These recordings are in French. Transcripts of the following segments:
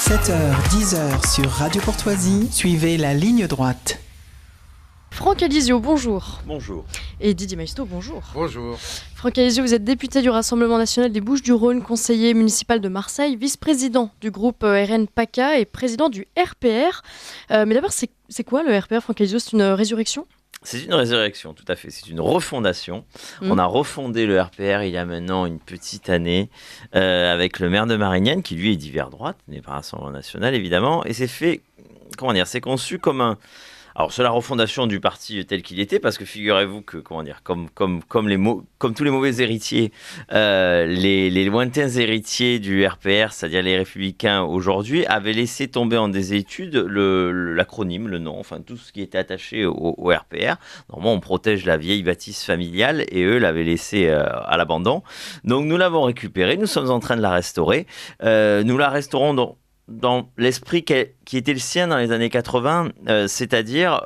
7h-10h sur Radio Courtoisie, suivez la ligne droite. Franck Alizio, bonjour. Bonjour. Et Didier Maisto, bonjour. Bonjour. Franck Alizio, vous êtes député du Rassemblement national des Bouches-du-Rhône, conseiller municipal de Marseille, vice-président du groupe RN PACA et président du RPR. Mais d'abord, c'est quoi le RPR, Franck Alizio? C'est une résurrection? C'est une résurrection, tout à fait. C'est une refondation. On a refondé le RPR il y a maintenant une petite année avec le maire de Marignane, qui lui est d'hiver droite, n'est pas Rassemblement national évidemment, et c'est conçu comme un... Alors, c'est la refondation du parti tel qu'il était, parce que figurez-vous que, comme tous les mauvais héritiers, les lointains héritiers du RPR, c'est-à-dire les Républicains aujourd'hui, avaient laissé tomber en désuétude l'acronyme, le nom, enfin tout ce qui était attaché au RPR. Normalement, on protège la vieille bâtisse familiale, et eux l'avaient laissé à l'abandon. Donc, nous l'avons récupéré, nous sommes en train de la restaurer. Nous la restaurons dans l'esprit qui était le sien dans les années 80, c'est-à-dire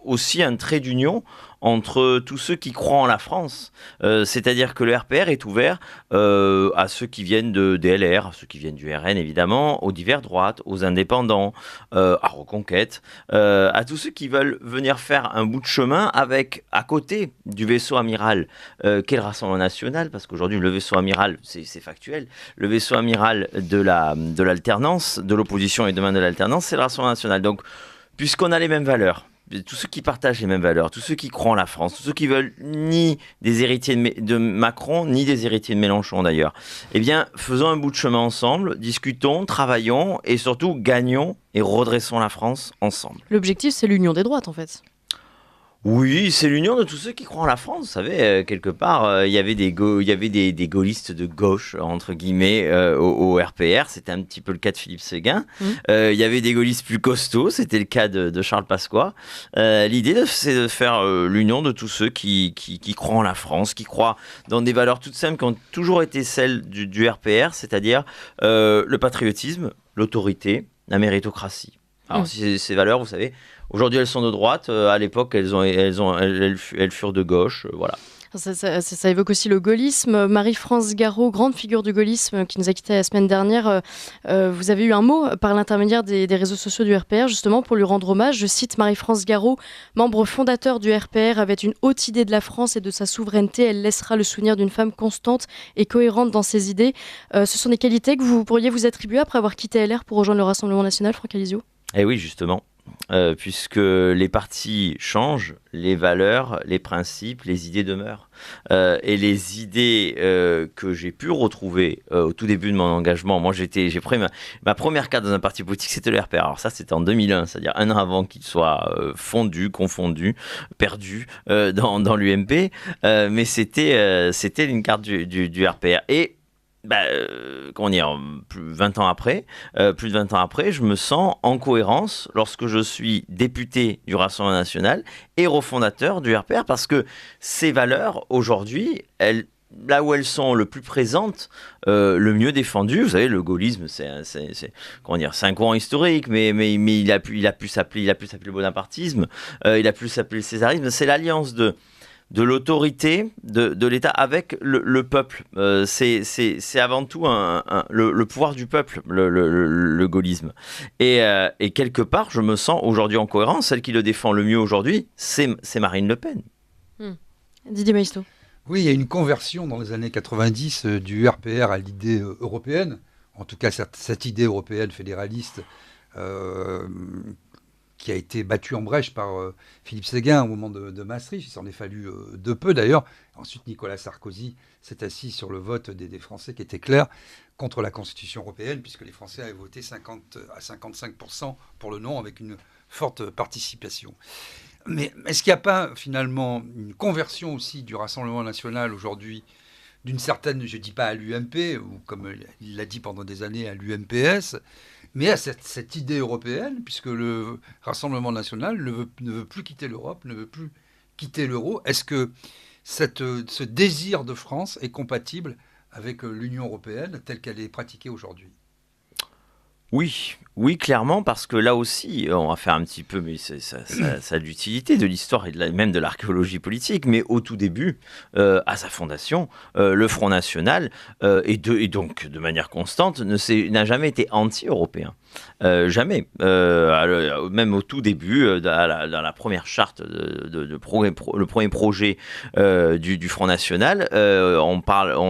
aussi un trait d'union entre tous ceux qui croient en la France. C'est-à-dire que le RPR est ouvert à ceux qui viennent de DLR, à ceux qui viennent du RN évidemment, aux divers droites, aux indépendants, à Reconquête, à tous ceux qui veulent venir faire un bout de chemin à côté du vaisseau amiral qu'est le Rassemblement national, parce qu'aujourd'hui le vaisseau amiral, c'est factuel, le vaisseau amiral de l'alternance, de l'opposition et demain de l'alternance, c'est le Rassemblement national. Donc, puisqu'on a les mêmes valeurs, tous ceux qui partagent les mêmes valeurs, tous ceux qui croient en la France, tous ceux qui veulent ni des héritiers de Macron, ni des héritiers de Mélenchon d'ailleurs, eh bien, faisons un bout de chemin ensemble, discutons, travaillons et surtout gagnons et redressons la France ensemble. L'objectif, c'est l'union des droites, en fait. Oui, c'est l'union de tous ceux qui croient en la France. Vous savez, quelque part, il y avait des gaullistes de gauche, entre guillemets, au RPR. C'était un petit peu le cas de Philippe Séguin. Il y avait des gaullistes plus costauds. C'était le cas de Charles Pasqua. L'idée, c'est de faire l'union de tous ceux qui croient en la France, qui croient dans des valeurs toutes simples qui ont toujours été celles du RPR, c'est-à-dire le patriotisme, l'autorité, la méritocratie. Alors, ces valeurs, vous savez, aujourd'hui, elles sont de droite. À l'époque, elles furent de gauche. Voilà. Ça évoque aussi le gaullisme. Marie-France Garot, grande figure du gaullisme, qui nous a quittés la semaine dernière. Vous avez eu un mot par l'intermédiaire des réseaux sociaux du RPR, justement, pour lui rendre hommage. Je cite Marie-France Garot, membre fondateur du RPR, avait une haute idée de la France et de sa souveraineté. Elle laissera le souvenir d'une femme constante et cohérente dans ses idées. Ce sont des qualités que vous pourriez vous attribuer après avoir quitté LR pour rejoindre le Rassemblement national, Franck Alizio? Eh oui, justement. Puisque les partis changent, les valeurs, les principes, les idées demeurent. Et les idées que j'ai pu retrouver au tout début de mon engagement, moi j'ai pris ma première carte dans un parti politique, c'était le RPR. Alors ça, c'était en 2001, c'est-à-dire un an avant qu'il soit confondu, perdu dans l'UMP. Mais c'était une carte du RPR. Et plus de 20 ans après, je me sens en cohérence lorsque je suis député du Rassemblement national et refondateur du RPR, parce que ces valeurs, aujourd'hui, là où elles sont le plus présentes, le mieux défendues, vous savez, le gaullisme, c'est un courant historique, mais il a pu s'appeler le bonapartisme, il a pu s'appeler le césarisme, c'est l'alliance de l'autorité de l'État avec le peuple. C'est avant tout le pouvoir du peuple, le gaullisme. Et quelque part, je me sens aujourd'hui en cohérence. Celle qui le défend le mieux aujourd'hui, c'est Marine Le Pen. Didier Maisto. Oui, il y a une conversion dans les années 90 du RPR à l'idée européenne. En tout cas, cette idée européenne fédéraliste qui a été battu en brèche par Philippe Séguin au moment de Maastricht. Il s'en est fallu de peu d'ailleurs. Ensuite, Nicolas Sarkozy s'est assis sur le vote des Français qui était clair contre la Constitution européenne, puisque les Français avaient voté 50 à 55% pour le non, avec une forte participation. Mais est-ce qu'il n'y a pas finalement une conversion aussi du Rassemblement national aujourd'hui d'une certaine, je ne dis pas à l'UMP, ou comme il l'a dit pendant des années, à l'UMPS, mais à cette idée européenne, puisque le Rassemblement national ne veut plus quitter l'Europe, ne veut plus quitter l'euro. Est-ce que ce désir de France est compatible avec l'Union européenne telle qu'elle est pratiquée aujourd'hui ? Oui, clairement, parce que là aussi, on va faire un petit peu, mais ça a de l'utilité de l'histoire et même de l'archéologie politique, mais au tout début, à sa fondation, le Front National, et donc de manière constante, n'a jamais été anti-européen. Jamais. Même au tout début, dans la première charte, le premier projet du Front National, on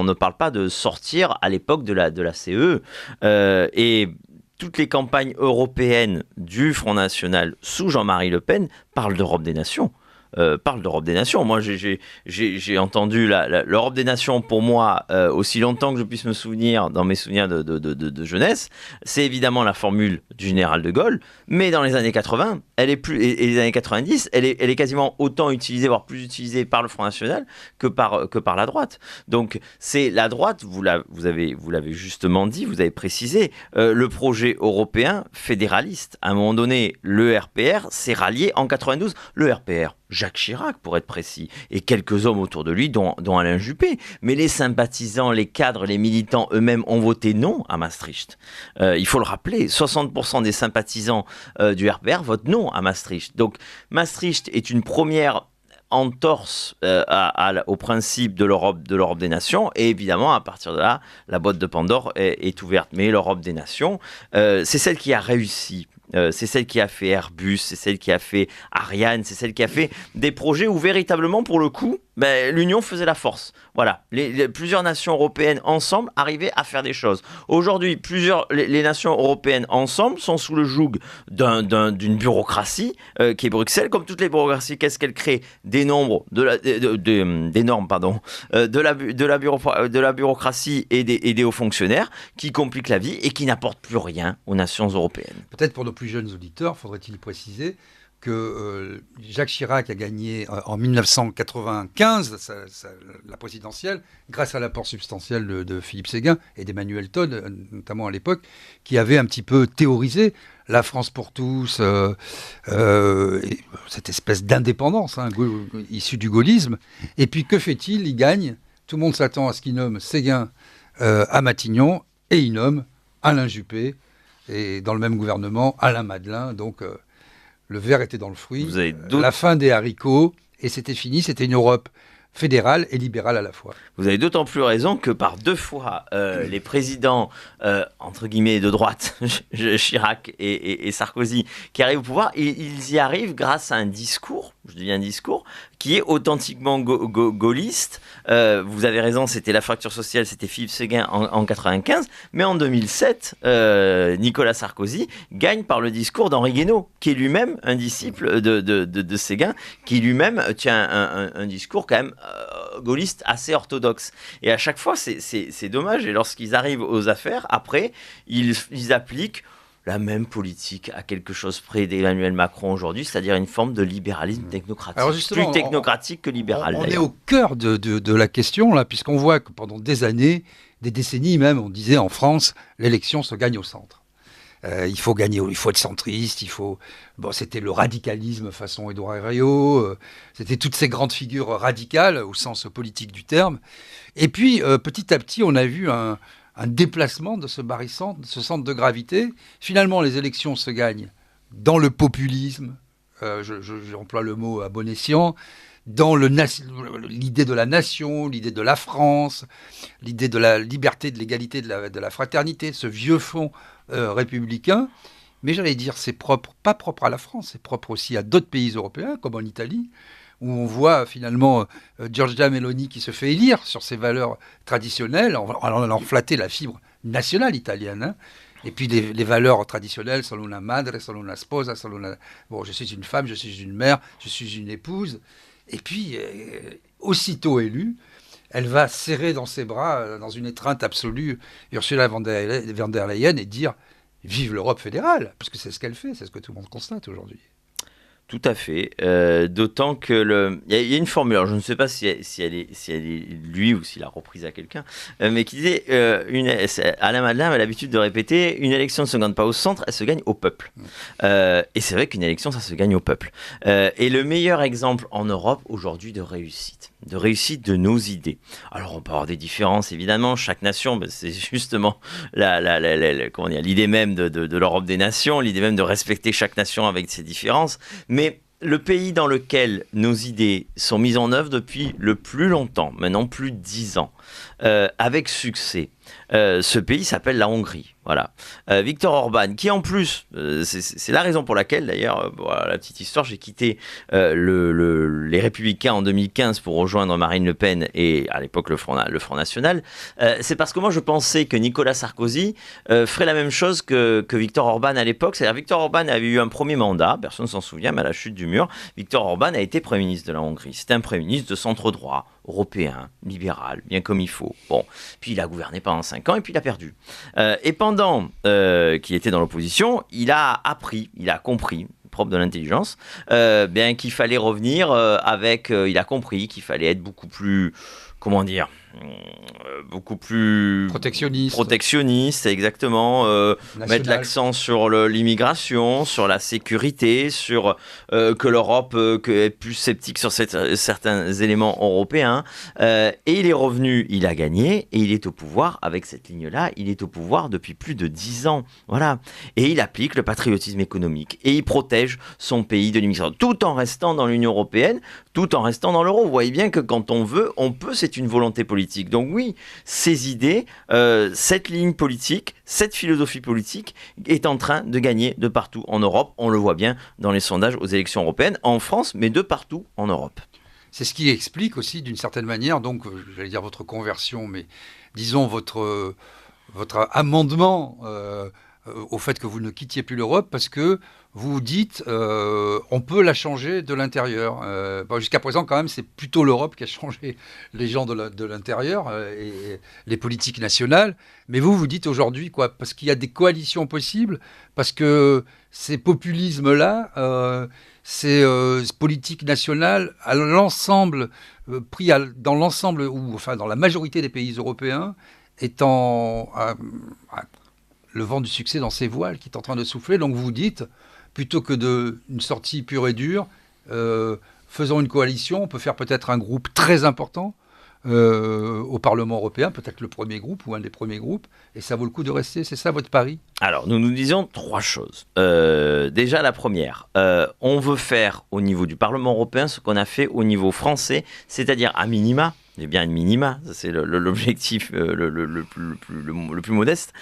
ne parle pas de sortir à l'époque de la CE. Et toutes les campagnes européennes du Front National sous Jean-Marie Le Pen parlent d'Europe des Nations. Moi, j'ai entendu l'Europe des Nations, pour moi, aussi longtemps que je puisse me souvenir, dans mes souvenirs de jeunesse, c'est évidemment la formule du général de Gaulle, mais dans les années 80, et les années 90, elle est quasiment autant utilisée, voire plus utilisée par le Front National que par la droite. Donc, c'est la droite, vous l'avez justement dit, vous avez précisé, le projet européen fédéraliste. À un moment donné, le RPR s'est rallié en 92, le RPR. Jacques Chirac, pour être précis, et quelques hommes autour de lui, dont Alain Juppé. Mais les sympathisants, les cadres, les militants eux-mêmes ont voté non à Maastricht. Il faut le rappeler, 60% des sympathisants du RPR votent non à Maastricht. Donc Maastricht est une première entorse au principe de l'Europe des nations, et évidemment à partir de là la boîte de Pandore est ouverte. Mais l'Europe des nations, c'est celle qui a réussi. C'est celle qui a fait Airbus, c'est celle qui a fait Ariane, c'est celle qui a fait des projets où véritablement, pour le coup, l'Union faisait la force. Voilà, plusieurs nations européennes ensemble arrivaient à faire des choses. Aujourd'hui, les nations européennes ensemble sont sous le joug d'une bureaucratie qui est Bruxelles. Comme toutes les bureaucraties, qu'est-ce qu'elle crée? Des normes, de la bureaucratie et des hauts fonctionnaires qui compliquent la vie et qui n'apportent plus rien aux nations européennes. Peut-être pour nos plus jeunes auditeurs, faudrait-il préciser que Jacques Chirac a gagné en 1995 la présidentielle grâce à l'apport substantiel de Philippe Séguin et d'Emmanuel Todd, notamment à l'époque, qui avait un petit peu théorisé la France pour tous, cette espèce d'indépendance issue du gaullisme. Et puis que fait-il? Il gagne. Tout le monde s'attend à ce qu'il nomme Séguin à Matignon, et il nomme Alain Juppé, et dans le même gouvernement, Alain Madelin. Donc le verre était dans le fruit, la fin des haricots, et c'était fini, c'était une Europe fédérale et libérale à la fois. Vous avez d'autant plus raison que par deux fois, les présidents, entre guillemets, de droite, Chirac et Sarkozy, qui arrivent au pouvoir, ils y arrivent grâce à un discours, je dis un discours, qui est authentiquement gaulliste. Vous avez raison, c'était la fracture sociale, c'était Philippe Séguin en 95, mais en 2007, Nicolas Sarkozy gagne par le discours d'Henri Guénaud, qui est lui-même un disciple de Séguin, qui lui-même tient un discours quand même gaulliste assez orthodoxe. Et à chaque fois, c'est dommage, et lorsqu'ils arrivent aux affaires, après, ils appliquent la même politique à quelque chose près d'Emmanuel Macron aujourd'hui, c'est-à-dire une forme de libéralisme technocratique. Alors justement, plus technocratique que libéral. On est au cœur de la question, là, puisqu'on voit que pendant des années, des décennies même, on disait en France, l'élection se gagne au centre. Il faut gagner, il faut être centriste, c'était le radicalisme façon Édouard Herriot, c'était toutes ces grandes figures radicales au sens politique du terme. Et puis, petit à petit, on a vu un déplacement de ce barycentre, de ce centre de gravité. Finalement, les élections se gagnent dans le populisme, j'emploie le mot à bon escient, dans l'idée de la nation, l'idée de la France, l'idée de la liberté, de l'égalité, de la fraternité, ce vieux fond républicain. Mais j'allais dire, c'est pas propre à la France, c'est propre aussi à d'autres pays européens, comme en Italie, où on voit finalement Giorgia Meloni qui se fait élire sur ses valeurs traditionnelles, en allant flatter la fibre nationale italienne. Et puis les valeurs traditionnelles, selon la madre, selon la sposa, je suis une femme, je suis une mère, je suis une épouse. Et puis, aussitôt élue, elle va serrer dans ses bras, dans une étreinte absolue, Ursula von der Leyen et dire « Vive l'Europe fédérale !» Parce que c'est ce qu'elle fait, c'est ce que tout le monde constate aujourd'hui. Tout à fait. D'autant que il y a une formule, alors je ne sais pas si elle est lui ou s'il a reprise à quelqu'un, mais qui disait Alain Madelin avait l'habitude de répéter, une élection ne se gagne pas au centre, elle se gagne au peuple. Et c'est vrai qu'une élection, ça se gagne au peuple. Et le meilleur exemple en Europe aujourd'hui de réussite de réussite de nos idées. Alors on peut avoir des différences évidemment, chaque nation, c'est justement comment dire, l'idée même de l'Europe des nations, l'idée même de respecter chaque nation avec ses différences, mais le pays dans lequel nos idées sont mises en œuvre depuis le plus longtemps, maintenant plus de 10 ans, avec succès, ce pays s'appelle la Hongrie. Voilà. Viktor Orban, qui en plus, c'est la raison pour laquelle d'ailleurs, voilà, la petite histoire, j'ai quitté les Républicains en 2015 pour rejoindre Marine Le Pen et à l'époque le Front National. C'est parce que moi je pensais que Nicolas Sarkozy ferait la même chose que Viktor Orban à l'époque. C'est-à-dire Viktor Orban avait eu un premier mandat, personne ne s'en souvient, mais à la chute du mur, Viktor Orban a été Premier ministre de la Hongrie. C'était un Premier ministre de centre droit, européen, libéral, bien comme il faut. Bon, puis il a gouverné pendant 5 ans et puis il a perdu. Et pendant qu'il était dans l'opposition, il a appris, il a compris, propre de l'intelligence, bien qu'il fallait revenir il a compris qu'il fallait être beaucoup plus, comment dire, beaucoup plus protectionniste, exactement, mettre l'accent sur l'immigration, sur la sécurité, sur que l'Europe est plus sceptique sur certains éléments européens, et il est revenu, il a gagné, et il est au pouvoir avec cette ligne-là, il est au pouvoir depuis plus de 10 ans, voilà, et il applique le patriotisme économique, et il protège son pays de l'immigration, tout en restant dans l'Union européenne, tout en restant dans l'euro. Vous voyez bien que quand on veut, on peut, c'est une volonté politique. Donc oui, ces idées, cette ligne politique, cette philosophie politique est en train de gagner de partout en Europe. On le voit bien dans les sondages aux élections européennes, en France, mais de partout en Europe. C'est ce qui explique aussi d'une certaine manière, donc j'allais dire votre conversion, mais disons votre amendement au fait que vous ne quittiez plus l'Europe, parce que vous dites on peut la changer de l'intérieur. Jusqu'à présent, quand même, c'est plutôt l'Europe qui a changé les gens de l'intérieur et les politiques nationales. Mais vous dites aujourd'hui quoi? Parce qu'il y a des coalitions possibles, parce que ces populismes-là, ces politiques nationales, à l'ensemble, pris dans l'ensemble, ou enfin dans la majorité des pays européens, étant le vent du succès dans ses voiles qui est en train de souffler. Donc vous dites, plutôt que d'une sortie pure et dure, faisons une coalition, on peut faire peut-être un groupe très important au Parlement européen, peut-être le premier groupe ou un des premiers groupes, et ça vaut le coup de rester. C'est ça votre pari? Alors, nous disons 3 choses. Déjà, la première, on veut faire au niveau du Parlement européen ce qu'on a fait au niveau français, c'est-à-dire à minima, et bien une minima, c'est l'objectif le plus modeste,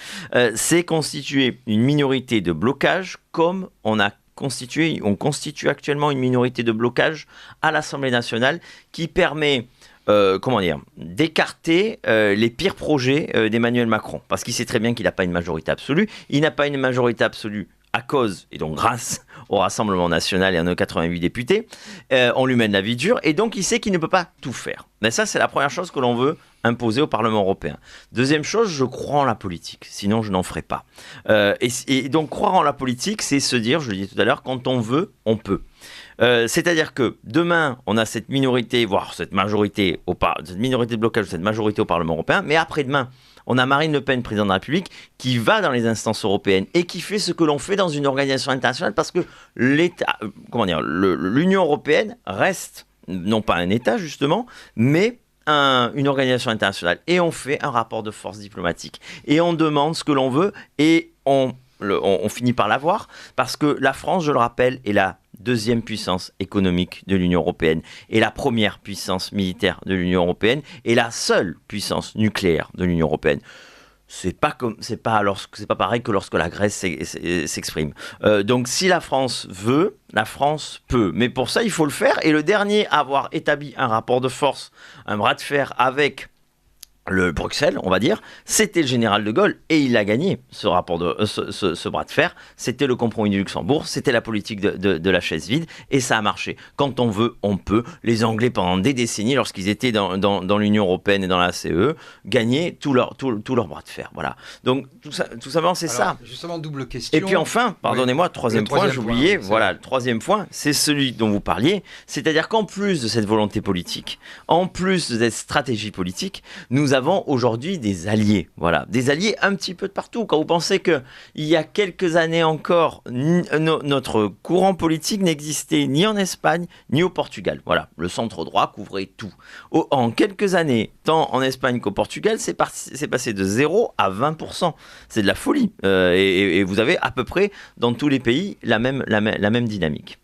c'est constituer une minorité de blocage comme on constitue actuellement une minorité de blocage à l'Assemblée nationale qui permet d'écarter les pires projets d'Emmanuel Macron. Parce qu'il sait très bien qu'il n'a pas une majorité absolue. Il n'a pas une majorité absolue à cause, et donc grâce au Rassemblement national et à nos 88 députés, on lui mène la vie dure, et donc il sait qu'il ne peut pas tout faire. Mais ça, c'est la première chose que l'on veut imposer au Parlement européen. Deuxième chose, je crois en la politique, sinon je n'en ferai pas. Et donc croire en la politique, c'est se dire, je le disais tout à l'heure, quand on veut, on peut. C'est-à-dire que demain, on a cette minorité, voire cette minorité de blocage, cette majorité au Parlement européen, mais après-demain, on a Marine Le Pen, présidente de la République, qui va dans les instances européennes et qui fait ce que l'on fait dans une organisation internationale parce que l'Union européenne reste, non pas un État justement, mais une organisation internationale. Et on fait un rapport de force diplomatique. Et on demande ce que l'on veut et on finit par l'avoir parce que la France, je le rappelle, est la deuxième puissance économique de l'Union européenne et la première puissance militaire de l'Union européenne et la seule puissance nucléaire de l'Union européenne. C'est pas pareil que lorsque la Grèce s'exprime. Donc si la France veut, la France peut. Mais pour ça, il faut le faire. Et le dernier à avoir établi un rapport de force, un bras de fer avec le Bruxelles, on va dire, c'était le général de Gaulle et il a gagné ce bras de fer. C'était le compromis du Luxembourg, c'était la politique de la chaise vide et ça a marché. Quand on veut, on peut. Les Anglais, pendant des décennies, lorsqu'ils étaient dans l'Union européenne et dans la CE, gagnaient tout leur bras de fer. Voilà. Donc tout simplement, c'est ça. Justement, double question. Et puis enfin, pardonnez-moi, troisième point, j'oubliais. Voilà, le troisième point, c'est celui dont vous parliez. C'est-à-dire qu'en plus de cette volonté politique, en plus de cette stratégie politique, nous nous avons aujourd'hui des alliés. Voilà, des alliés un petit peu de partout. Quand vous pensez qu'il y a quelques années encore, notre courant politique n'existait ni en Espagne, ni au Portugal. Voilà, le centre droit couvrait tout. En quelques années, tant en Espagne qu'au Portugal, c'est passé de 0 à 20%. C'est de la folie. Et vous avez à peu près dans tous les pays la même dynamique.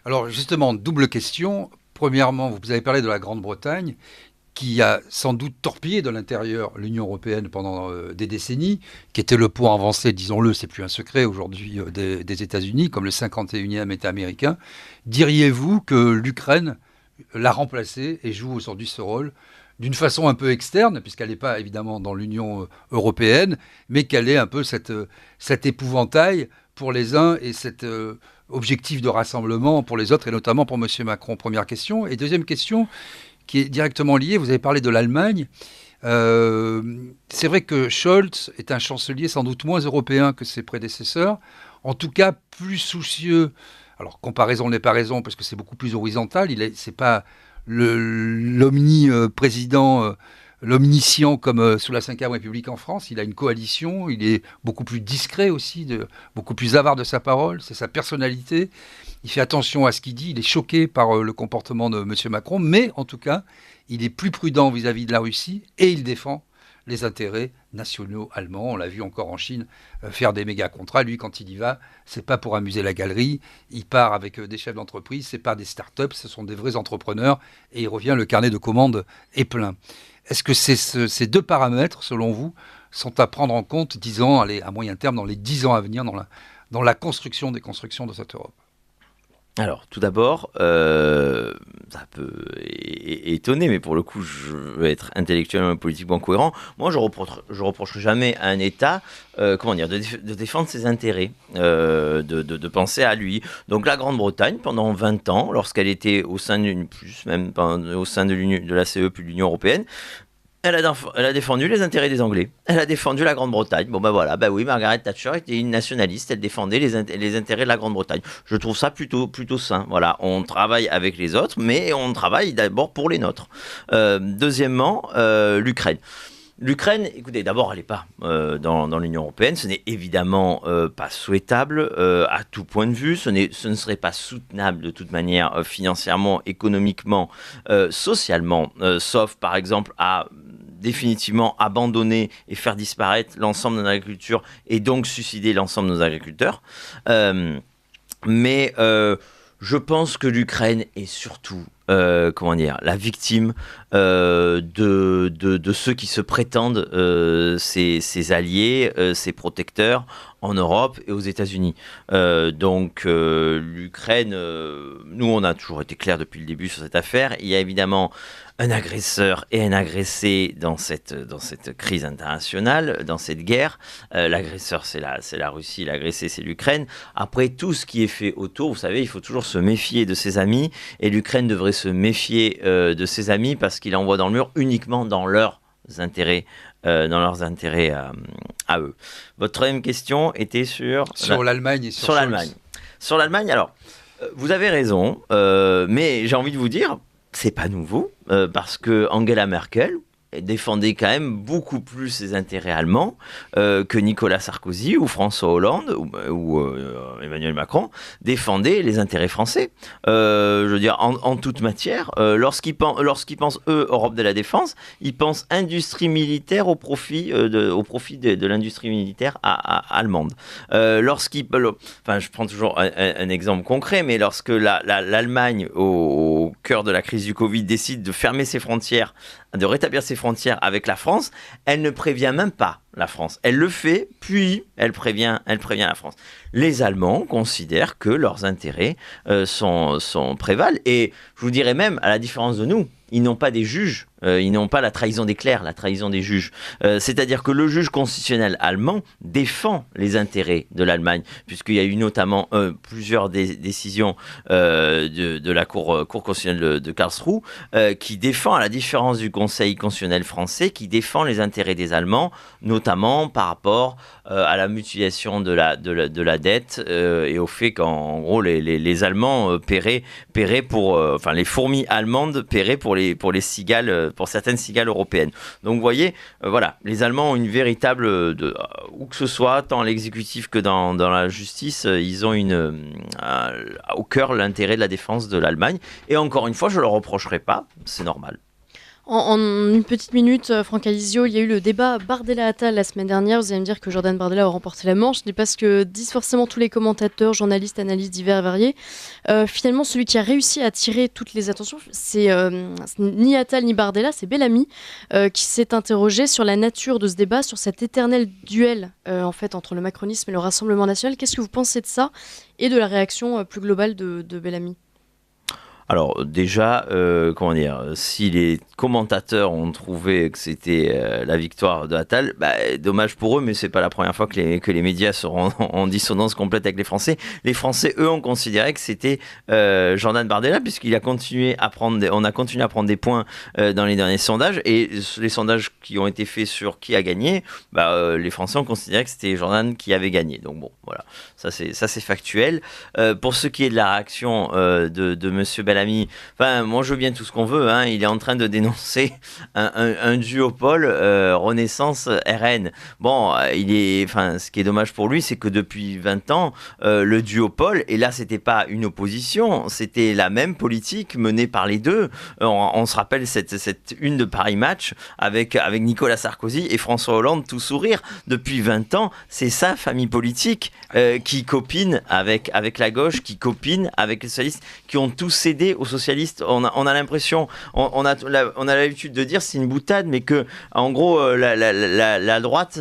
Alors justement, double question. Premièrement, vous avez parlé de la Grande-Bretagne, qui a sans doute torpillé de l'intérieur l'Union européenne pendant des décennies, qui était le point avancé, disons-le, c'est plus un secret aujourd'hui, des États-Unis, comme le 51e État américain. Diriez-vous que l'Ukraine l'a remplacé et joue aujourd'hui ce rôle d'une façon un peu externe, puisqu'elle n'est pas évidemment dans l'Union européenne, mais qu'elle est un peu cet épouvantail pour les uns et cet objectif de rassemblement pour les autres, et notamment pour M. Macron? Première question. Et deuxième question, qui est directement liée, vous avez parlé de l'Allemagne. C'est vrai que Scholz est un chancelier sans doute moins européen que ses prédécesseurs, en tout cas plus soucieux. Alors, comparaison n'est pas raison, parce que c'est beaucoup plus horizontal. C'est pas l'omni-président, l'omniscient comme sous la Ve République en France. Il a une coalition, il est beaucoup plus discret aussi, beaucoup plus avare de sa parole, c'est sa personnalité. Il fait attention à ce qu'il dit, il est choqué par le comportement de M. Macron, mais en tout cas, il est plus prudent vis-à-vis de la Russie et il défend les intérêts nationaux allemands. On l'a vu encore en Chine faire des méga contrats. Lui, quand il y va, c'est pas pour amuser la galerie. Il part avec des chefs d'entreprise, c'est pas des start-up, ce sont des vrais entrepreneurs. Et il revient, le carnet de commandes est plein. Est-ce que ces deux paramètres, selon vous, sont à prendre en compte, disons, à moyen terme, dans les 10 ans à venir, dans la construction des constructions de cette Europe? Alors, tout d'abord, ça peut étonner, mais pour le coup, je veux être intellectuellement et politiquement cohérent. Moi, je reproche jamais à un État, de défendre ses intérêts, de penser à lui. Donc, la Grande-Bretagne, pendant 20 ans, lorsqu'elle était au sein de la CE puis de l'Union européenne, elle a défendu les intérêts des Anglais. Elle a défendu la Grande-Bretagne. Bon ben voilà, oui, Margaret Thatcher était une nationaliste. Elle défendait les intérêts de la Grande-Bretagne. Je trouve ça plutôt sain. Voilà, on travaille avec les autres, mais on travaille d'abord pour les nôtres. Deuxièmement, l'Ukraine. L'Ukraine, écoutez, d'abord, elle n'est pas dans l'Union européenne. Ce n'est évidemment pas souhaitable à tout point de vue. Ce ne serait pas soutenable de toute manière financièrement, économiquement, socialement, sauf par exemple à définitivement abandonner et faire disparaître l'ensemble de notre agriculture et donc suicider l'ensemble de nos agriculteurs. Mais je pense que l'Ukraine est surtout la victime de ceux qui se prétendent ses alliés, ses protecteurs en Europe et aux États-Unis. Donc l'Ukraine, nous on a toujours été clairs depuis le début sur cette affaire. Il y a évidemment un agresseur et un agressé dans cette crise internationale, dans cette guerre. L'agresseur, c'est la Russie, l'agressé, c'est l'Ukraine. Après, tout ce qui est fait autour, vous savez, il faut toujours se méfier de ses amis, et l'Ukraine devrait se méfier de ses amis parce qu'il envoie dans le mur uniquement dans leurs intérêts à eux. Votre troisième question était sur l'Allemagne et sur l'Allemagne. Sur l'Allemagne, alors, vous avez raison, mais j'ai envie de vous dire, c'est pas nouveau, parce que Angela Merkel défendait quand même beaucoup plus ses intérêts allemands que Nicolas Sarkozy ou François Hollande ou Emmanuel Macron défendaient les intérêts français. Je veux dire, en toute matière, lorsqu'ils pensent, eux, Europe de la défense, ils pensent industrie militaire au profit de l'industrie militaire allemande. Je prends toujours un exemple concret, mais lorsque l'Allemagne, au cœur de la crise du Covid, décide de fermer ses frontières, de rétablir ses frontières avec la France, elle ne prévient même pas la France. Elle le fait, puis elle prévient la France. Les Allemands considèrent que leurs intérêts prévalent. Et je vous dirais même, à la différence de nous, ils n'ont pas des juges, ils n'ont pas la trahison des clercs, la trahison des juges. C'est-à-dire que le juge constitutionnel allemand défend les intérêts de l'Allemagne, puisqu'il y a eu notamment plusieurs décisions de la Cour constitutionnelle de Karlsruhe qui défend, à la différence du Conseil constitutionnel français, qui défend les intérêts des Allemands, notamment par rapport à la mutualisation de la dette et au fait qu'en gros les Allemands paieraient pour, les fourmis allemandes paieraient pour les cigales, pour certaines cigales européennes. Donc vous voyez, voilà, les Allemands ont une véritable, où que ce soit, tant l'exécutif que dans la justice, ils ont au cœur l'intérêt de la défense de l'Allemagne. Et encore une fois, je ne leur reprocherai pas, c'est normal. En une petite minute, Franck Alizio, il y a eu le débat Bardella-Attal la semaine dernière. Vous allez me dire que Jordan Bardella a remporté la manche. Ce n'est pas ce que disent forcément tous les commentateurs, journalistes, analystes divers et variés. Finalement, celui qui a réussi à attirer toutes les attentions, c'est ni Attal ni Bardella, c'est Bellamy qui s'est interrogé sur la nature de ce débat, sur cet éternel duel en fait, entre le macronisme et le Rassemblement national. Qu'est-ce que vous pensez de ça et de la réaction plus globale de Bellamy ? Alors déjà, si les commentateurs ont trouvé que c'était la victoire de Attal, dommage pour eux, mais c'est pas la première fois que les médias seront en dissonance complète avec les Français. Les Français, eux, ont considéré que c'était Jordan Bardella, puisqu'il a continué à prendre des points dans les derniers sondages, et les sondages qui ont été faits sur qui a gagné, les Français ont considéré que c'était Jordan qui avait gagné. Donc bon, voilà, ça c'est factuel. Pour ce qui est de la réaction de Monsieur Bellamy, moi je veux bien tout ce qu'on veut, hein. Il est en train de dénoncer un duopole Renaissance RN. Bon, ce qui est dommage pour lui, c'est que depuis 20 ans, le duopole, et là c'était pas une opposition, c'était la même politique menée par les deux. On se rappelle cette une de Paris Match avec Nicolas Sarkozy et François Hollande tout sourire. Depuis 20 ans, c'est sa famille politique qui copine avec la gauche, qui copine avec les socialistes, qui ont tous cédé aux socialistes. On a l'impression, on a l'habitude de dire, c'est une boutade, mais que en gros la droite,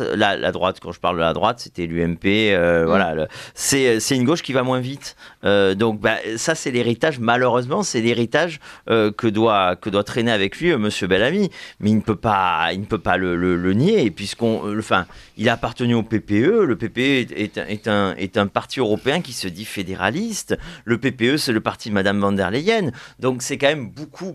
quand je parle de la droite, c'était l'UMP, voilà, c'est une gauche qui va moins vite. Donc ça c'est l'héritage, malheureusement c'est l'héritage que doit traîner avec lui Monsieur Bellamy, mais il ne peut pas le nier, et il a appartenu au PPE. Le PPE est un parti européen qui se dit fédéraliste. Le PPE, c'est le parti de Madame von der Leyen. Donc c'est quand même beaucoup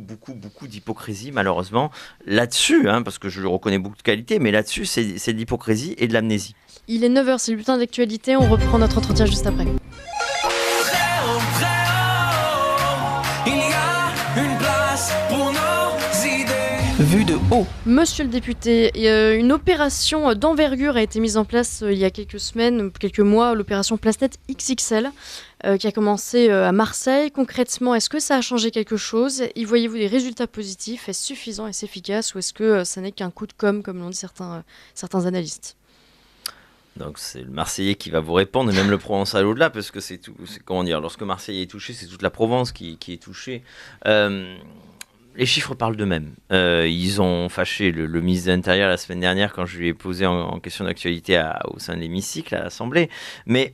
d'hypocrisie, malheureusement, là-dessus, hein, parce que je lui reconnais beaucoup de qualités, mais là-dessus, c'est de l'hypocrisie et de l'amnésie. Il est 9h, c'est le bulletin d'actualité. On reprend notre entretien juste après. Vue de haut. Monsieur le député, une opération d'envergure a été mise en place il y a quelques semaines, quelques mois, l'opération Place Nette XXL, qui a commencé à Marseille. Concrètement, est-ce que ça a changé quelque chose ? Y voyez-vous des résultats positifs ? Est-ce suffisant? Est-ce efficace? Ou est-ce que ça n'est qu'un coup de com', comme l'ont dit certains analystes ? Donc c'est le Marseillais qui va vous répondre, et même le Provençal au-delà, parce que c'est tout. Lorsque Marseille est touché, c'est toute la Provence qui est touchée. Les chiffres parlent d'eux-mêmes. Ils ont fâché le ministre de l'Intérieur la semaine dernière quand je lui ai posé en question d'actualité au sein de l'hémicycle à l'Assemblée. Mais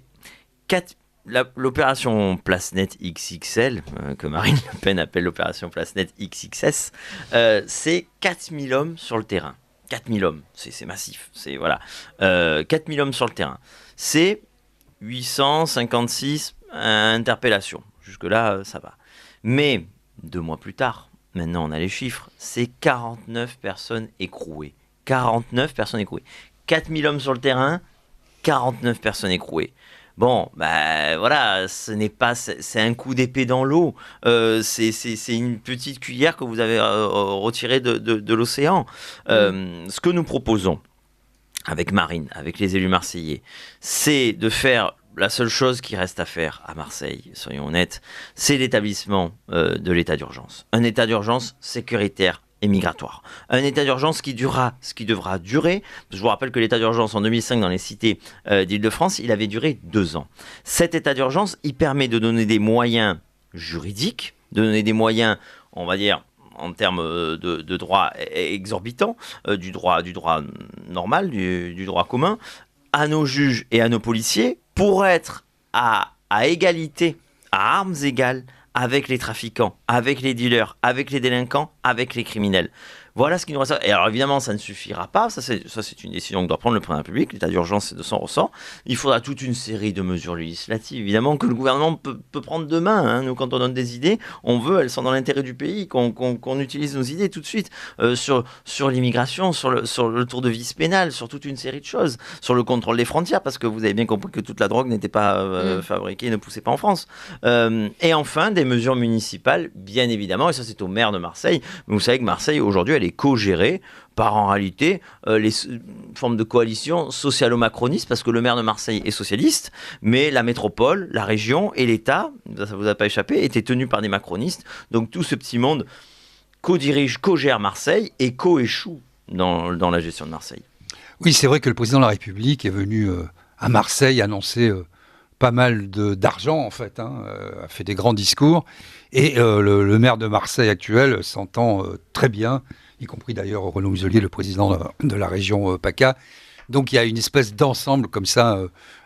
l'opération Place Nette XXL, que Marine Le Pen appelle l'opération Place Nette XXS, c'est 4000 hommes sur le terrain. 4000 hommes, c'est massif. 4000 hommes sur le terrain. C'est 856 interpellations. Jusque-là, ça va. Mais 2 mois plus tard, maintenant, on a les chiffres. C'est 49 personnes écrouées. 49 personnes écrouées. 4000 hommes sur le terrain, 49 personnes écrouées. Bon, voilà, c'est un coup d'épée dans l'eau. C'est une petite cuillère que vous avez retirée de l'océan. Ce que nous proposons avec Marine, avec les élus marseillais, c'est de faire la seule chose qui reste à faire à Marseille, soyons honnêtes, c'est l'établissement de l'état d'urgence. Un état d'urgence sécuritaire et migratoire. Un état d'urgence qui durera ce qui devra durer. Je vous rappelle que l'état d'urgence en 2005 dans les cités d'Île-de-France, il avait duré 2 ans. Cet état d'urgence, il permet de donner des moyens juridiques, de donner des moyens, on va dire, en termes de droit exorbitant, du droit normal, du droit commun, à nos juges et à nos policiers pour être à égalité, à armes égales, avec les trafiquants, avec les dealers, avec les délinquants, avec les criminels. Voilà ce qui nous reste. Et alors évidemment, ça ne suffira pas. Ça, c'est une décision que doit prendre le président de la République. L'état d'urgence, c'est de son ressort. Il faudra toute une série de mesures législatives, évidemment, que le gouvernement peut prendre demain. Hein. Nous, quand on donne des idées, on veut, elles sont dans l'intérêt du pays, qu'on utilise nos idées tout de suite sur l'immigration, sur le tour de vis pénal, sur toute une série de choses, sur le contrôle des frontières, parce que vous avez bien compris que toute la drogue n'était pas fabriquée, ne poussait pas en France. Et enfin, des mesures municipales, bien évidemment, et ça c'est au maire de Marseille. Mais vous savez que Marseille, aujourd'hui, elle est co-gérée par, en réalité, les formes de coalition socialo-macroniste, parce que le maire de Marseille est socialiste, mais la métropole, la région et l'État, ça ne vous a pas échappé, étaient tenus par des macronistes. Donc tout ce petit monde co-dirige, co-gère Marseille et co-échoue dans la gestion de Marseille. Oui, c'est vrai que le président de la République est venu à Marseille annoncer pas mal d'argent, en fait, a fait des grands discours. Et le maire de Marseille actuel s'entend très bien, y compris d'ailleurs Renaud Muselier, le président de la région PACA. Donc il y a une espèce d'ensemble comme ça,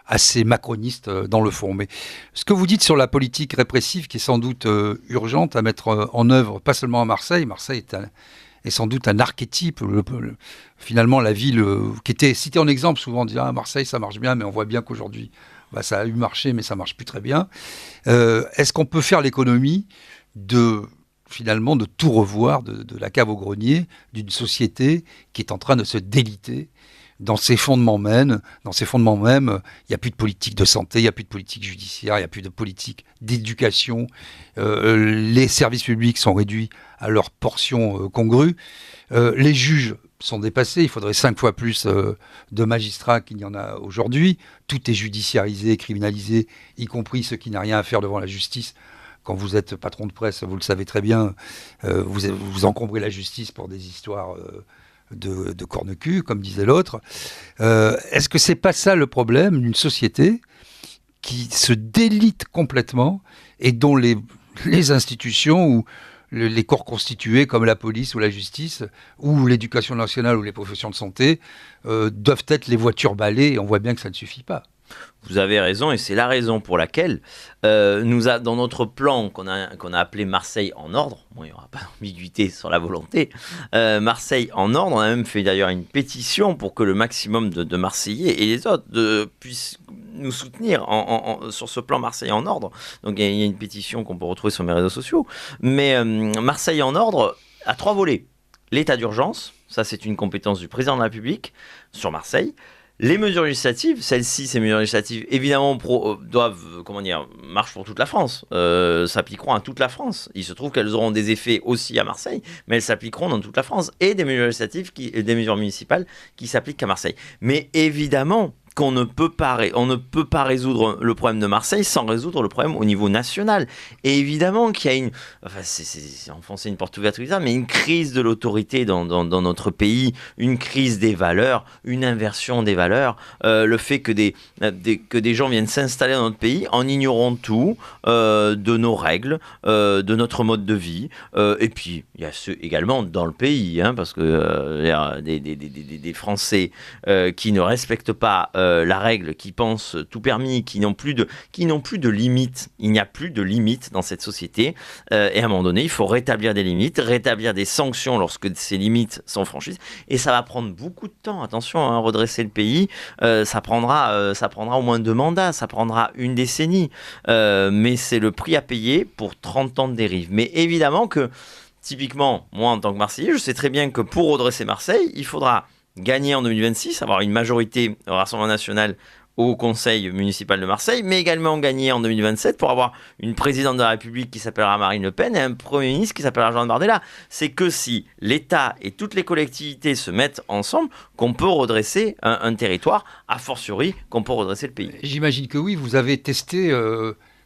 assez macroniste dans le fond. Mais ce que vous dites sur la politique répressive, qui est sans doute urgente à mettre en œuvre, pas seulement à Marseille. Marseille est sans doute un archétype, finalement la ville qui était citée en exemple, souvent on dit Marseille ça marche bien, mais on voit bien qu'aujourd'hui ça a eu marché, mais ça marche plus très bien. Est-ce qu'on peut faire l'économie finalement de tout revoir, de la cave au grenier, d'une société qui est en train de se déliter dans ses fondements même. Il n'y a plus de politique de santé, il n'y a plus de politique judiciaire, il n'y a plus de politique d'éducation. Les services publics sont réduits à leur portion congrue. Les juges sont dépassés. Il faudrait 5 fois plus de magistrats qu'il n'y en a aujourd'hui. Tout est judiciarisé, criminalisé, y compris ceux qui n'ont rien à faire devant la justice. Quand vous êtes patron de presse, vous le savez très bien, vous encombrez la justice pour des histoires de corne-cul, comme disait l'autre. Est-ce que c'est pas ça le problème d'une société qui se délite complètement et dont les institutions ou les corps constitués comme la police ou la justice ou l'éducation nationale ou les professions de santé doivent être les voitures balais, et on voit bien que ça ne suffit pas. Vous avez raison, et c'est la raison pour laquelle dans notre plan qu'on a appelé Marseille en ordre, bon, il n'y aura pas d'ambiguïté sur la volonté, Marseille en ordre, on a même fait d'ailleurs une pétition pour que le maximum de Marseillais et les autres puissent nous soutenir sur ce plan Marseille en ordre. Donc il y a une pétition qu'on peut retrouver sur mes réseaux sociaux. Mais Marseille en ordre a 3 volets. L'état d'urgence, ça c'est une compétence du président de la République sur Marseille. Les mesures législatives, ces mesures législatives, évidemment, marchent pour toute la France, s'appliqueront à toute la France. Il se trouve qu'elles auront des effets aussi à Marseille, mais elles s'appliqueront dans toute la France. Et des mesures législatives, des mesures municipales qui s'appliquent qu'à Marseille. Mais évidemment qu'on ne peut pas résoudre le problème de Marseille sans résoudre le problème au niveau national. Et évidemment qu'il y a c'est enfoncer une porte ouverte, mais une crise de l'autorité dans notre pays, une crise des valeurs, une inversion des valeurs, le fait que des gens viennent s'installer dans notre pays en ignorant tout de nos règles, de notre mode de vie. Et puis, il y a ceux également dans le pays, parce que des Français qui ne respectent pas la règle, qui pensent tout permis, qui n'ont plus de limites. Il n'y a plus de limites dans cette société. Et à un moment donné, il faut rétablir des limites, rétablir des sanctions lorsque ces limites sont franchies. Et ça va prendre beaucoup de temps. Attention, redresser le pays, ça prendra au moins 2 mandats, ça prendra 1 décennie. Mais c'est le prix à payer pour 30 ans de dérive. Mais évidemment que, typiquement, moi en tant que Marseillais, je sais très bien que pour redresser Marseille, il faudra gagner en 2026, avoir une majorité au Rassemblement national au Conseil municipal de Marseille, mais également gagner en 2027 pour avoir une présidente de la République qui s'appellera Marine Le Pen et un Premier ministre qui s'appellera Jean Bardella. C'est que si l'État et toutes les collectivités se mettent ensemble, qu'on peut redresser un territoire, a fortiori qu'on peut redresser le pays. J'imagine que oui, vous avez testé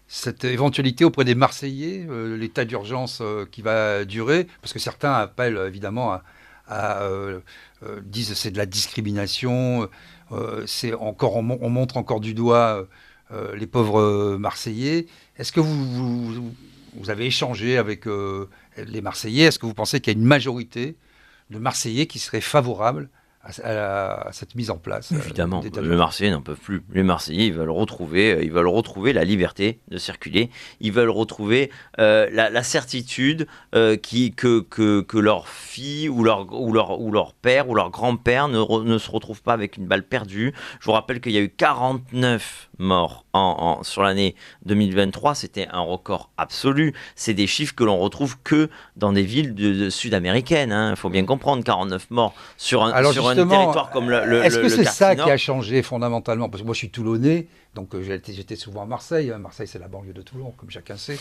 cette éventualité auprès des Marseillais, l'état d'urgence qui va durer, parce que certains appellent évidemment disent c'est de la discrimination, on montre encore du doigt les pauvres Marseillais. Est-ce que vous avez échangé avec les Marseillais? Est-ce que vous pensez qu'il y a une majorité de Marseillais qui serait favorable à cette mise en place. Évidemment, les Marseillais n'en peuvent plus. Les Marseillais, ils veulent retrouver la liberté de circuler. Ils veulent retrouver la certitude que leur fille ou leur père ou leur grand-père ne se retrouvent pas avec une balle perdue. Je vous rappelle qu'il y a eu 49 morts sur l'année 2023. C'était un record absolu. C'est des chiffres que l'on retrouve que dans des villes sud-américaines. Il faut bien comprendre, 49 morts sur un territoire comme le est-ce que c'est ça Nord. qui a changé fondamentalement? Parce que moi, je suis Toulonnais, donc j'étais souvent à Marseille. Marseille, c'est la banlieue de Toulon, comme chacun sait.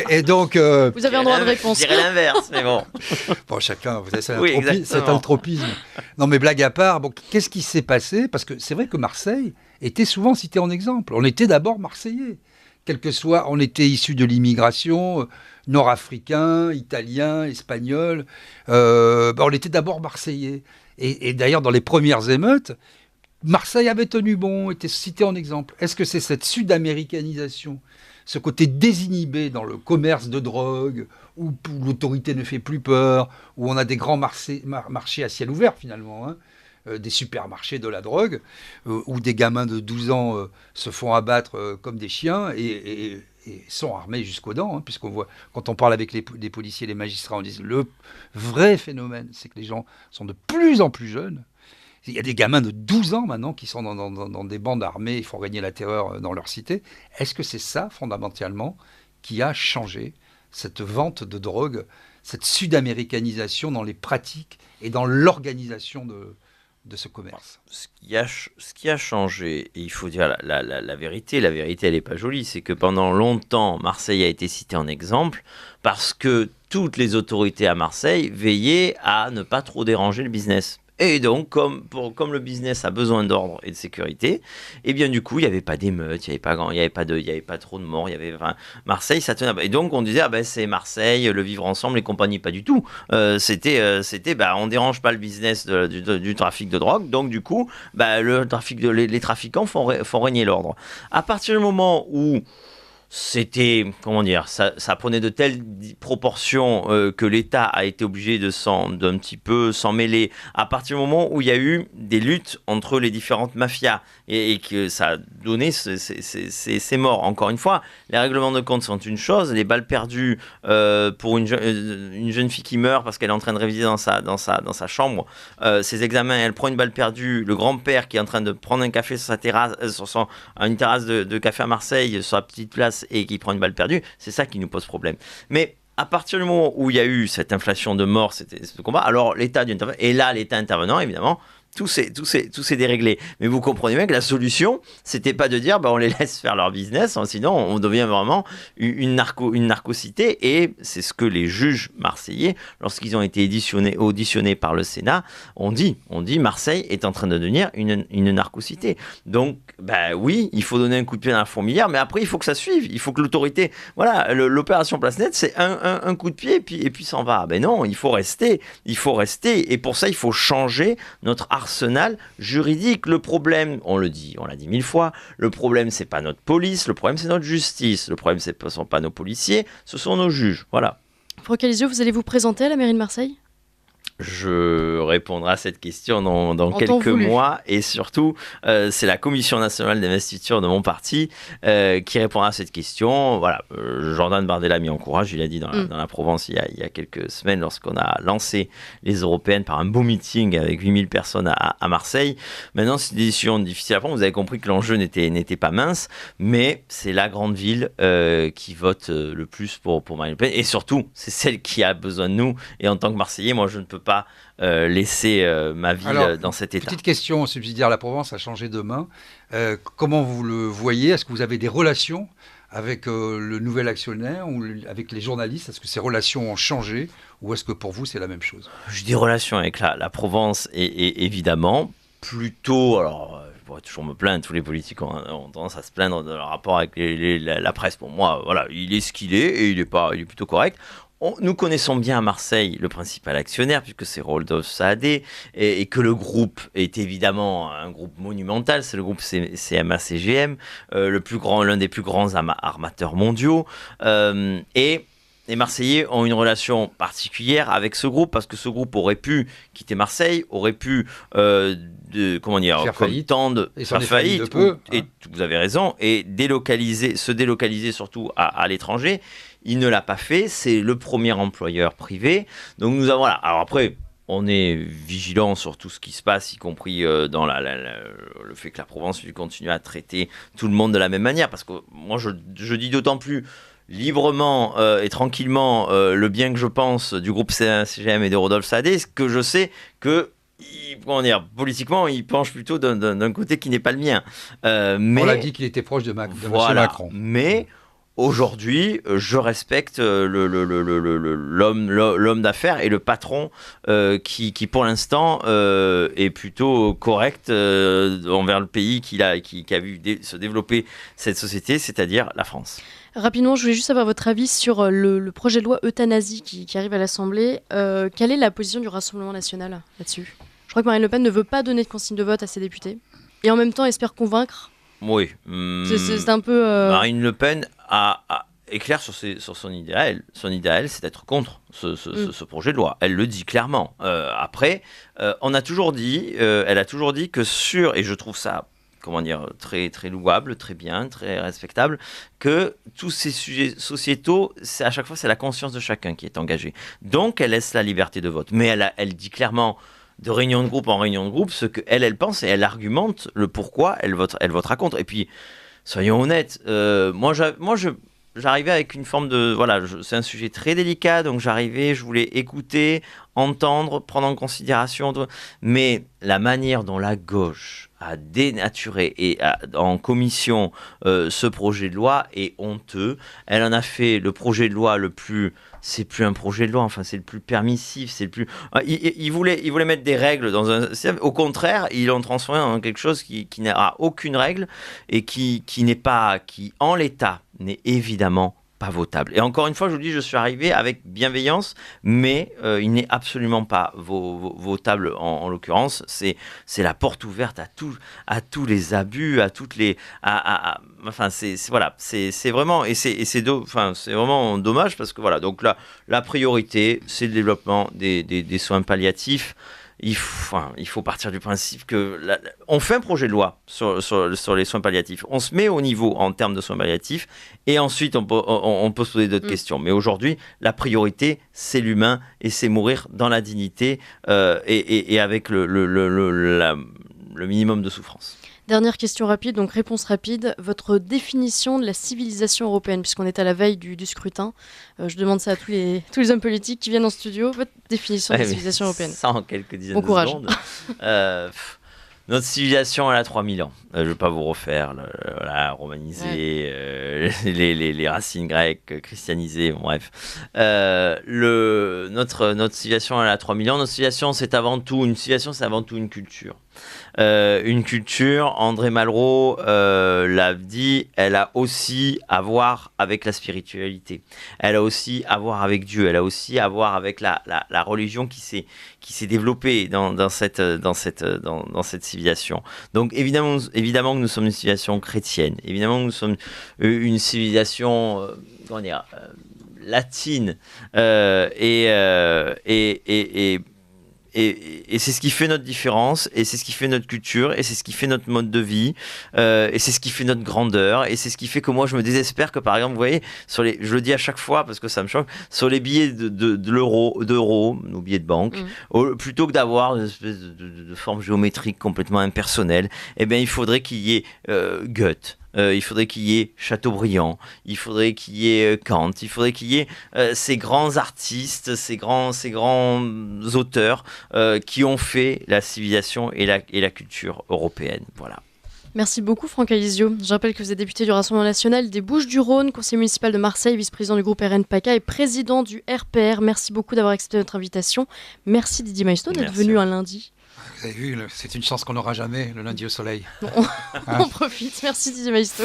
Et donc... Vous avez un droit de réponse. Je dirais l'inverse, mais bon. Bon, chacun, vous savez, Oui, cet altropisme. Non, mais blague à part, bon, qu'est-ce qui s'est passé? Parce que c'est vrai que Marseille était souvent cité en exemple. On était d'abord Marseillais. Quel que soit, on était issus de l'immigration, nord-africain, italien, espagnol. On était d'abord Marseillais. Et d'ailleurs, dans les premières émeutes, Marseille avait tenu bon, était cité en exemple. Est-ce que c'est cette sud-américanisation, ce côté désinhibé dans le commerce de drogue, où l'autorité ne fait plus peur, où on a des grands marchés à ciel ouvert finalement, des supermarchés de la drogue, où des gamins de 12 ans se font abattre comme des chiens et sont armés jusqu'aux dents, puisqu'on voit, quand on parle avec les policiers et les magistrats, on dit le vrai phénomène, c'est que les gens sont de plus en plus jeunes. Il y a des gamins de 12 ans maintenant qui sont dans des bandes armées, ils font régner la terreur dans leur cité. Est-ce que c'est ça, fondamentalement, qui a changé cette vente de drogue, cette sud-américanisation dans les pratiques et dans l'organisation de ce commerce? Ce qui a changé, et il faut dire la vérité, elle n'est pas jolie, c'est que pendant longtemps, Marseille a été cité en exemple parce que toutes les autorités à Marseille veillaient à ne pas trop déranger le business. Et donc, comme le business a besoin d'ordre et de sécurité, et bien du coup, il n'y avait pas d'émeutes, il n'y avait pas trop de morts, Marseille, ça tenait. Et donc, on disait, c'est Marseille, le vivre ensemble et compagnie, pas du tout. On dérange pas le business du trafic de drogue, donc du coup, les trafiquants font régner l'ordre. À partir du moment où c'était, ça prenait de telles proportions que l'État a été obligé d'un petit peu s'en mêler à partir du moment où il y a eu des luttes entre les différentes mafias et que ça a donné ces morts. Encore une fois, les règlements de compte sont une chose, les balles perdues pour une jeune fille qui meurt parce qu'elle est en train de réviser dans sa chambre ses examens, elle prend une balle perdue, le grand-père qui est en train de prendre un café sur sa terrasse, une terrasse de café à Marseille, sur sa petite place, et qui prend une balle perdue, c'est ça qui nous pose problème. Mais à partir du moment où il y a eu cette inflation de morts, ce combat, alors l'État intervenant, évidemment, tout s'est déréglé. Mais vous comprenez bien que la solution, c'était pas de dire on les laisse faire leur business, sinon on devient vraiment une narcocité. Et c'est ce que les juges marseillais, lorsqu'ils ont été auditionnés par le Sénat, ont dit Marseille est en train de devenir une narcocité. Donc, oui, il faut donner un coup de pied dans la fourmilière, mais après, il faut que ça suive. Il faut que l'autorité... Voilà, l'opération Place Nette, c'est un coup de pied et puis s'en va. Non, il faut rester. Et pour ça, il faut changer notre arsenal juridique. Le problème, on l'a dit 1000 fois, le problème, c'est pas notre police, le problème, c'est notre justice. Le problème, ce ne sont pas nos policiers, ce sont nos juges. Voilà. Frocalizio, vous allez vous présenter à la mairie de Marseille ? Je répondrai à cette question dans quelques mois, et surtout c'est la Commission nationale d'investiture de mon parti qui répondra à cette question. Voilà, Jordan Bardella m'y encourage, il a dit dans la Provence il y a quelques semaines lorsqu'on a lancé les européennes par un beau meeting avec 8000 personnes à Marseille. Maintenant, c'est une décision difficile à prendre, vous avez compris que l'enjeu n'était pas mince, mais c'est la grande ville qui vote le plus pour Marine Le Pen, et surtout c'est celle qui a besoin de nous, et en tant que Marseillais, moi je ne peux pas laisser ma ville dans cet état. Petite question subsidiaire, la Provence a changé de main. Comment vous le voyez? Est-ce que vous avez des relations avec le nouvel actionnaire ou avec les journalistes? Est-ce que ces relations ont changé ou est-ce que pour vous c'est la même chose? Je dis relations avec la Provence et évidemment plutôt... Alors, je pourrais toujours me plaindre, tous les politiques ont tendance à se plaindre de leur rapport avec la presse. Pour moi, voilà, il est ce qu'il est et il est plutôt correct. Nous connaissons bien à Marseille le principal actionnaire, puisque c'est Rodolphe Saadé, et que le groupe est évidemment un groupe monumental, c'est le groupe CMA-CGM, l'un des plus grands armateurs mondiaux. Et les Marseillais ont une relation particulière avec ce groupe parce que ce groupe aurait pu quitter Marseille, aurait pu faire faillite, faire faillite, et vous avez raison, et se délocaliser surtout à l'étranger. Il ne l'a pas fait, c'est le premier employeur privé. Donc nous avons, voilà. Alors après, on est vigilant sur tout ce qui se passe, y compris dans le fait que la Provence continue à traiter tout le monde de la même manière, parce que moi je dis d'autant plus librement et tranquillement le bien que je pense du groupe CGM et de Rodolphe Saadé, que je sais que politiquement, il penche plutôt d'un côté qui n'est pas le mien. Mais, on l'a dit qu'il était proche de voilà, M. Macron. Mais aujourd'hui, je respecte l'homme d'affaires et le patron qui pour l'instant, est plutôt correct envers le pays qui a vu se développer cette société, c'est-à-dire la France. Rapidement, je voulais juste avoir votre avis sur le projet de loi euthanasie qui arrive à l'Assemblée. Quelle est la position du Rassemblement national là-dessus ? Je crois que Marine Le Pen ne veut pas donner de consigne de vote à ses députés et en même temps espère convaincre. Oui. C'est un peu... Marine Le Pen est claire sur son idéal. Son idéal, c'est d'être contre ce projet de loi. Elle le dit clairement. Après, elle a toujours dit que et je trouve ça très, très louable, très bien, très respectable, que tous ces sujets sociétaux, à chaque fois, c'est la conscience de chacun qui est engagée. Donc, elle laisse la liberté de vote. Mais elle dit clairement, de réunion de groupe en réunion de groupe, ce qu'elle pense et elle argumente le pourquoi elle votera contre. Et puis, soyons honnêtes, moi, j'arrivais avec une forme de... Voilà, c'est un sujet très délicat, donc je voulais écouter, entendre, prendre en considération. Mais la manière dont la gauche a dénaturé en commission ce projet de loi est honteux. Elle en a fait le projet de loi le plus... C'est plus un projet de loi, enfin c'est le plus permissif, c'est le plus... Il voulait mettre des règles dans un... Au contraire, ils l'ont transformé en quelque chose qui n'a aucune règle et qui en l'état n'est évidemment pas votable. Et encore une fois, je vous dis, je suis arrivé avec bienveillance, mais il n'est absolument pas votable en l'occurrence. C'est la porte ouverte à tous les abus, à toutes les... Enfin, c'est vraiment... Et c'est vraiment dommage parce que voilà, donc la priorité, c'est le développement des soins palliatifs. Il faut partir du principe que on fait un projet de loi sur les soins palliatifs. On se met au niveau en termes de soins palliatifs et ensuite on peut se poser d'autres questions. Mais aujourd'hui, la priorité, c'est l'humain et c'est mourir dans la dignité et avec le minimum de souffrance. Dernière question rapide, donc réponse rapide. Votre définition de la civilisation européenne, puisqu'on est à la veille du scrutin. Je demande ça à tous les hommes politiques qui viennent en studio. Votre définition de la civilisation européenne. Ça en quelques dizaines bon courage. de secondes. Notre civilisation, elle a 3000 ans. Je ne vais pas vous refaire, romaniser, les racines grecques, christianisées, bon, bref. Notre civilisation, elle a 3000 ans. Notre civilisation, c'est avant tout une culture. Une culture, André Malraux l'a dit, elle a aussi à voir avec la spiritualité. Elle a aussi à voir avec Dieu. Elle a aussi à voir avec la religion qui s'est développée dans cette civilisation. Donc évidemment que nous sommes une civilisation chrétienne. Évidemment que nous sommes une civilisation latine et c'est ce qui fait notre différence, et c'est ce qui fait notre culture, et c'est ce qui fait notre mode de vie, et c'est ce qui fait notre grandeur, et c'est ce qui fait que moi je me désespère que par exemple, vous voyez, je le dis à chaque fois parce que ça me choque, sur les billets d'euros, nos billets de banque, plutôt que d'avoir une espèce de forme géométrique complètement impersonnelle, eh bien il faudrait qu'il y ait Goethe. Il faudrait qu'il y ait Chateaubriand, il faudrait qu'il y ait Kant, il faudrait qu'il y ait ces grands artistes, ces grands auteurs qui ont fait la civilisation et la culture européenne. Voilà. Merci beaucoup Franck Alizio. Je rappelle que vous êtes député du Rassemblement national des Bouches-du-Rhône, conseiller municipal de Marseille, vice-président du groupe RN PACA et président du RPR. Merci beaucoup d'avoir accepté notre invitation. Merci Didier Maistre d'être venu un lundi. Vous avez vu, c'est une chance qu'on n'aura jamais le lundi au soleil. On profite. Merci Didier Maistre.